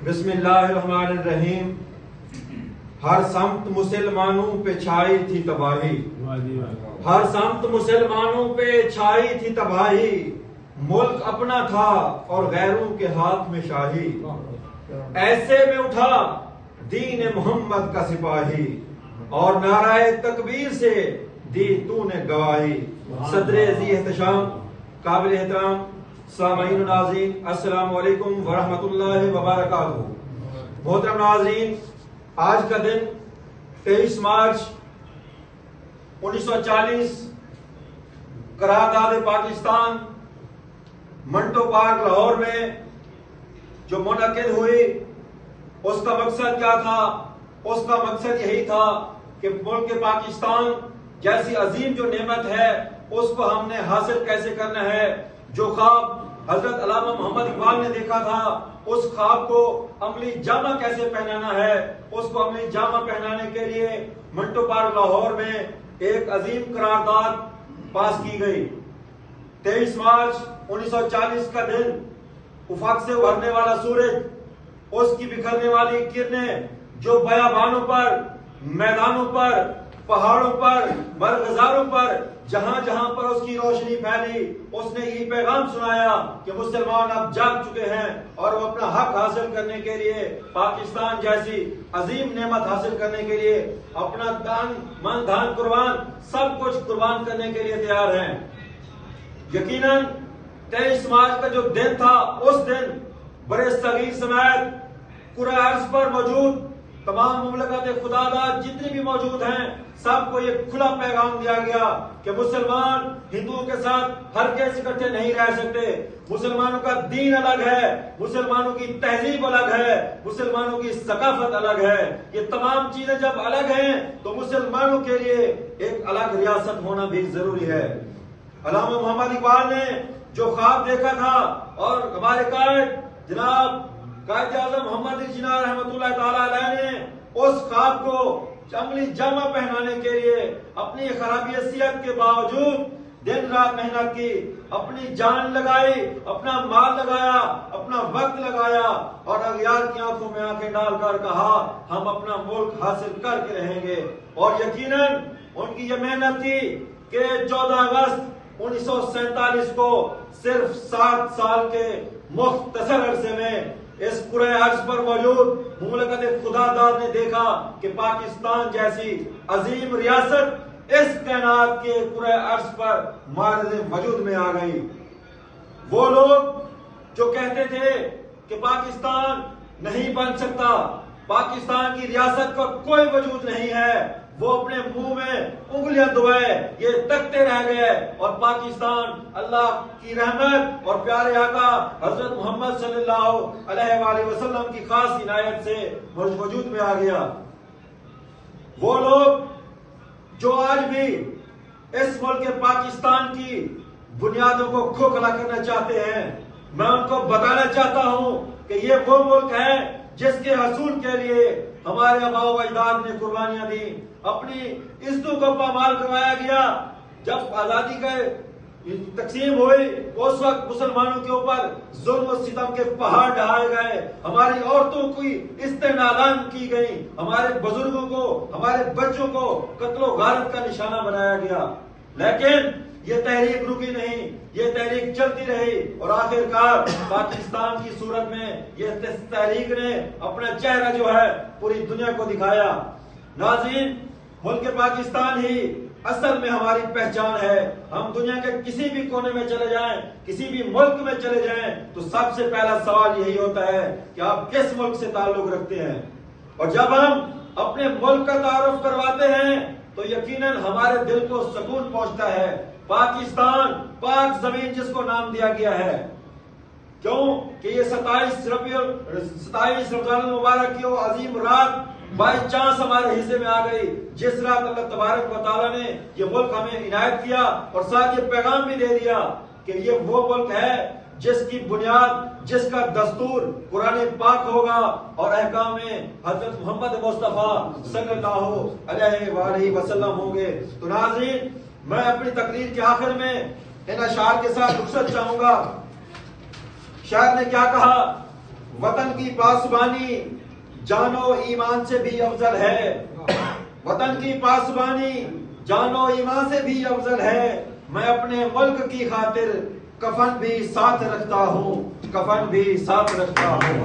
बिस्मिल्लाहिर्रहमानिर्रहीम। हर सम्त मुसलमानों पे छाई थी तबाही, हर सम्त मुसलमानों पे छाई थी तबाही। मुल्क अपना था और गैरों के हाथ में शाही। ऐसे में उठा दीन मोहम्मद का सिपाही और नाराए तकबीर से दी तूने गवाही। सदरे जी एहतशाम, काबिल एहतराम सामईन नाज़रीन, अस्सलामु अलैकुम व रहमतुल्लाहि व बरकातुहू। मोहतरम नाज़रीन, आज का दिन 23 मार्च 1940 करारदाद पाकिस्तान मंटो पार्क लाहौर में जो मुनक़िद हुई, उसका मकसद क्या था? उसका मकसद यही था कि मुल्क पाकिस्तान जैसी अजीम जो नेमत है उसको हमने हासिल कैसे करना है। जो ख्वाब हजरत अल्लामा मोहम्मद इकबाल ने देखा था, उस ख्वाब को अमली जामा कैसे पहनाना है, उसको अमली जामा पहनाने के लिए मंटो पार्क लाहौर में एक अजीम करारदाद पास की गई। 23 मार्च 1940 का दिन, उफक से उभरने वाला सूरज, उसकी बिखरने वाली किरणें जो बयाबानों पर, मैदानों पर, पहाड़ों पर, मरगजारों पर जहां जहां पर उसकी रोशनी फैली, उसने ये पैगाम सुनाया कि मुसलमान अब जाग चुके हैं और वो अपना हक हासिल करने के लिए, पाकिस्तान जैसी अजीम नेमत हासिल करने के लिए अपना दान, मन, धान कुर्बान, सब कुछ कुर्बान करने के लिए तैयार हैं। यकीनन 23 मार्च का जो दिन था, उस दिन बड़े सगीर समेत पूरे अर्ज पर मौजूद तमाम मुमलकत खुदादाद जितने भी मौजूद हैं, सबको ये खुला पैगाम दिया गया कि मुसलमान हिंदुओं के साथ हर कैसे इकट्ठे नहीं रह सकते। मुसलमानों का दीन अलग है, मुसलमानों की तहजीब अलग है, मुसलमानों की सकाफत अलग है। ये तमाम चीजें जब अलग हैं तो मुसलमानों के लिए एक अलग रियासत होना भी जरूरी है। अल्लामा मोहम्मद इकबाल ने जो ख्वाब देखा था और हमारे कायद जनाब कायद आज़म मोहम्मद जिन्ना रहमतुल्लाह ताला अलैह ने उस ख्वाब को अमली जामा पहनाने के लिए अपनी खराबी हैसियत के बावजूद दिन रात मेहनत की, अपनी जान लगाई, अपना माल लगाया, अपना वक्त लगाया और अगयार की आंखों में आंखें डालकर कहा हम अपना मुल्क हासिल करके रहेंगे। और यकीनन उनकी ये मेहनत थी कि 14 अगस्त 1947 को सिर्फ 7 साल के मुख्तसर अरसे में इस पूरे अर्ज पर मौजूद मुमलकत खुदादाद ने देखा कि पाकिस्तान जैसी अजीम रियासत इस कायनात के पूरे अर्ज पर मारज़ वजूद में आ गई। वो लोग जो कहते थे कि पाकिस्तान नहीं बन सकता, पाकिस्तान की रियासत का कोई वजूद नहीं है, वो अपने मुंह में उंगलियां दबाए ये तकते रह गए और पाकिस्तान अल्लाह की रहमत और प्यारे आका हजरत मोहम्मद सल्लल्लाहु अलैहि वसल्लम की खास इनायत से वजूद में आ गया। वो लोग जो आज भी इस मुल्क पाकिस्तान की बुनियादों को खोखला करना चाहते हैं, मैं उनको बताना चाहता हूं कि ये वो मुल्क है जिसके हसूल के लिए हमारे आबाओ अजदाद ने कुर्बानियां दी, अपनी इज्जतों को पामाल करवाया गया। जब आजादी का तकसीम हुई उस वक्त मुसलमानों के ऊपर जुल्म और सितम के पहाड़ ढहाए गए, हमारी औरतों की इस्तेनालान की गई, हमारे बुजुर्गों को, हमारे बच्चों को कत्लो गारत का निशाना बनाया गया। लेकिन ये तहरीक रुकी नहीं, ये तहरीक चलती रही और आखिरकार पाकिस्तान की सूरत में ये तहरीक ने अपना चेहरा जो है पूरी दुनिया को दिखाया। नाज़रीन, मुल्क पाकिस्तान ही असल में हमारी पहचान है। हम दुनिया के किसी भी कोने में चले जाएं, किसी भी मुल्क में चले जाएं, तो सबसे पहला सवाल यही होता है कि आप किस मुल्क से ताल्लुक रखते हैं। और जब हम अपने मुल्क का तारुफ करवाते हैं तो यकीनन हमारे दिल को सुकून पहुंचता है। पाकिस्तान, पाक जमीन जिसको नाम दिया गया है, क्यों कि ये 27 रमजान मुबारक की वो अजीम रात बाई चांस हमारे हिस्से में आ गई, जिस रात अल्लाह तबारक व तआला ने ये मुल्क हमें इनायत किया और साथ ये पैगाम भी दे दिया कि ये वो मुल्क है जिसकी बुनियाद, जिसका दस्तूर कुरान पाक होगा और अहकाम में हजरत मोहम्मद मुस्तफा सल्लल्लाहु अलैहि वसल्लम होंगे। तो नाज़रीन, मैं अपनी तकरीर के आखिर में इन अशार के साथ रुखसत चाहूंगा। शायर ने क्या कहा वतन की पासबानी जानो ईमान से भी अफजल है। वतन की पासबानी जानो ईमान से भी अफजल है। मैं अपने मुल्क की खातिर कफन भी साथ रखता हूँ, कफन भी साथ रखता हूँ।